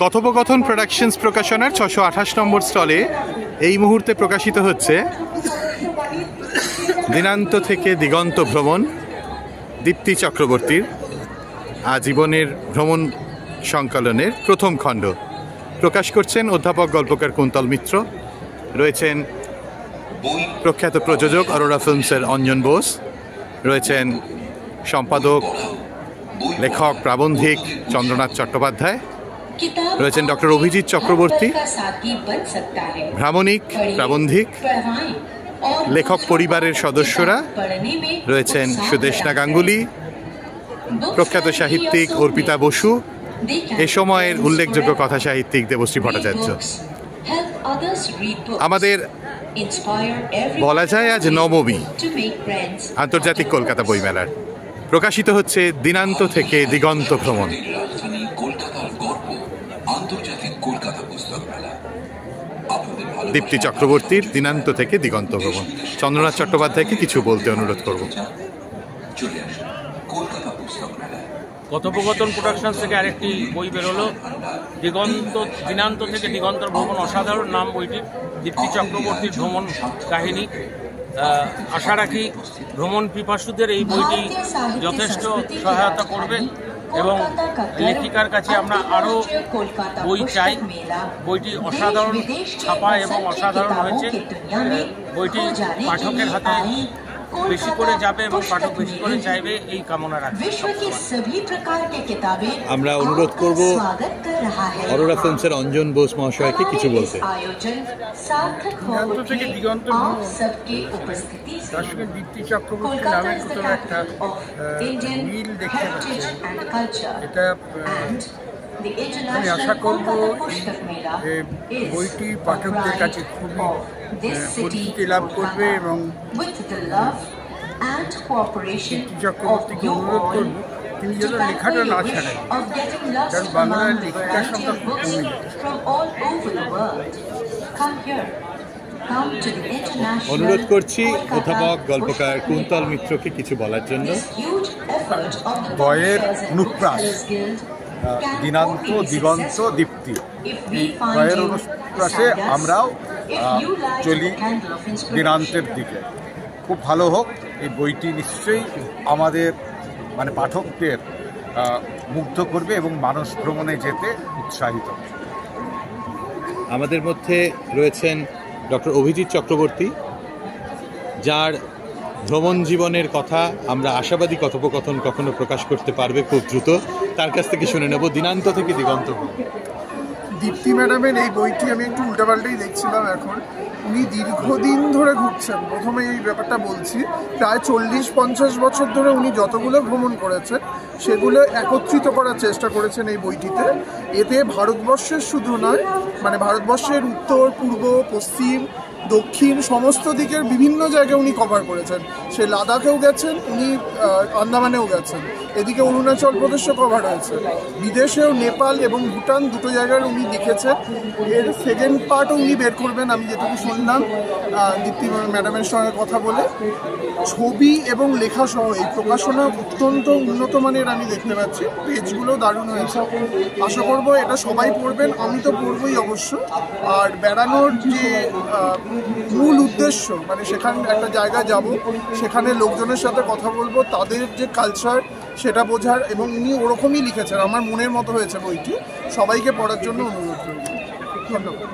কথোপকথন প্রোডাকশনস প্রকাশনার 628 নম্বর স্টলে এই মুহূর্তে প্রকাশিত হচ্ছে দিনান্ত থেকে দিগন্ত ভ্রমণ, দীপ্তি চক্রবর্তীর আজীবনের ভ্রমণ সংকলনের প্রথম খণ্ড। প্রকাশ করছেন অধ্যাপক গল্পকার কুন্তল মিত্র। রয়েছেন প্রখ্যাত প্রযোজক অরোরা ফিল্মসের অঞ্জন বোস, রয়েছেন সম্পাদক লেখক প্রাবন্ধিক চন্দ্রনাথ চট্টোপাধ্যায়, রয়েছেন ডক্টর অভিজিৎ চক্রবর্তী, ভ্রামণিক প্রাবন্ধিক লেখক পরিবারের সদস্যরা, রয়েছেন সুদেষ্ণা গাঙ্গুলি, প্রখ্যাত সাহিত্যিক অর্পিতা বসু, এ সময়ের উল্লেখযোগ্য কথা সাহিত্যিক দেবশ্রী ভট্টাচার্য। আমাদের বলা যায় আজ নবমী আন্তর্জাতিক কলকাতা বইমেলার। প্রকাশিত হচ্ছে দিনান্ত থেকে দিগন্ত ভ্রমণ। দীপ্তি চক্রবর্তীর দিনান্ত থেকে দিগন্ত ভ্রমণ। চন্দ্রনাথ চট্টোপাধ্যায়কে কিছু বলতে অনুরোধ করব। কথোপকথন প্রোডাকশনস থেকে আরেকটি বই বেরোলো, দিনান্ত থেকে দিগন্তর ভ্রমণ। অসাধারণ নাম বইটির। দীপ্তি চক্রবর্তীর ভ্রমণ কাহিনী। আশা রাখি ভ্রমণ পিপাসুদের এই বইটি যথেষ্ট সহায়তা করবে এবং লেখিকার কাছে আমরা আরও বই চাই। বইটি অসাধারণ ছাপা এবং অসাধারণ হয়েছে। বইটি পাঠকের হাতে বেশি করে যাবে এবং পাঠক বেশি করে চাইবে, এই কামনা রাখি। আমরা অনুরোধ করব অরোরা ফিল্মসের অঞ্জন বোস মহাশয়কে কিছু বলতে। দিনান্ত থেকে দিগন্ত তার সঙ্গে দীপ্তি চক্রবর্তী নামের কোথাও একটা মিল দেখতে পাচ্ছি। এটা আমি আশা করব বইটি পাঠকদের কাছে খুবই পরিচিতি লাভ করবে এবং দীপ্তি চক্রবর্তীকে অনুরোধ করব তিনি যেন লেখাটা না ছাড়েন, কারণ বাংলার লেখিকার সংখ্যা খুব কমে যাচ্ছে। অনুরোধ করছি অধ্যাপক গল্পকার কুন্তল মিত্রকে কিছু বলার জন্য। বইয়ের অনুপ্রাস দিনান্ত দিগন্ত দীপ্তি, এই বইয়ের অনুপ্রাসে আমরাও চলি দিনান্তের দিকে। খুব ভালো হোক এই বইটি, নিশ্চয়ই আমাদের পাঠকদের মুগ্ধ করবে এবং মানস ভ্রমণে যেতে উৎসাহিত। আমাদের মধ্যে রয়েছেন ডক্টর অভিজিৎ চক্রবর্তী, যার ভ্রমণ জীবনের কথা আমরা আশাবাদী কথোপকথন কখনো প্রকাশ করতে পারবে খুব দ্রুত। তার কাছ থেকে শুনে নেব দিনান্ত থেকে দিগন্ত। দীপ্তি ম্যাডামের এই বইটি আমি একটু উল্টাপাল্টাই দেখছিলাম এখন। উনি দীর্ঘদিন ধরে ঘুরছেন। প্রথমে এই ব্যাপারটা বলছি, প্রায় 40-50 বছর ধরে উনি যতগুলো ভ্রমণ করেছেন সেগুলো একত্রিত করার চেষ্টা করেছেন এই বইটিতে। এতে ভারতবর্ষের শুধু নয়, ভারতবর্ষের উত্তর, পূর্ব, পশ্চিম, দক্ষিণ সমস্ত দিকের বিভিন্ন জায়গায় উনি কভার করেছেন। সে লাদাখেও গেছেন, উনি আন্দামানেও গেছেন, এদিকে অরুণাচল প্রদেশও কভার হয়েছে, বিদেশেও নেপাল এবং ভুটান দুটো জায়গায় উনি লিখেছেন। এর সেকেন্ড পার্টও উনি বের করবেন আমি যেটুকু শুনলাম দীপ্তি ম্যাডামের সঙ্গে কথা বলে। ছবি এবং লেখা সহ এই প্রকাশনা অত্যন্ত উন্নত মানের আমি দেখতে পাচ্ছি। পেজগুলো দারুণ হয়েছে। আশা করবো এটা সবাই পড়বেন, আমি তো পড়বই অবশ্য। আর বেড়ানোর যে মূল উদ্দেশ্য, সেখানে একটা জায়গায় যাব, সেখানে লোকজনের সাথে কথা বলবো, তাদের যে কালচার সেটা বোঝার, এবং উনি ওরকমই লিখেছেন। আমার মনের মতো হয়েছে বইটি। সবাইকে পড়ার জন্য অনুরোধ করব। ধন্যবাদ।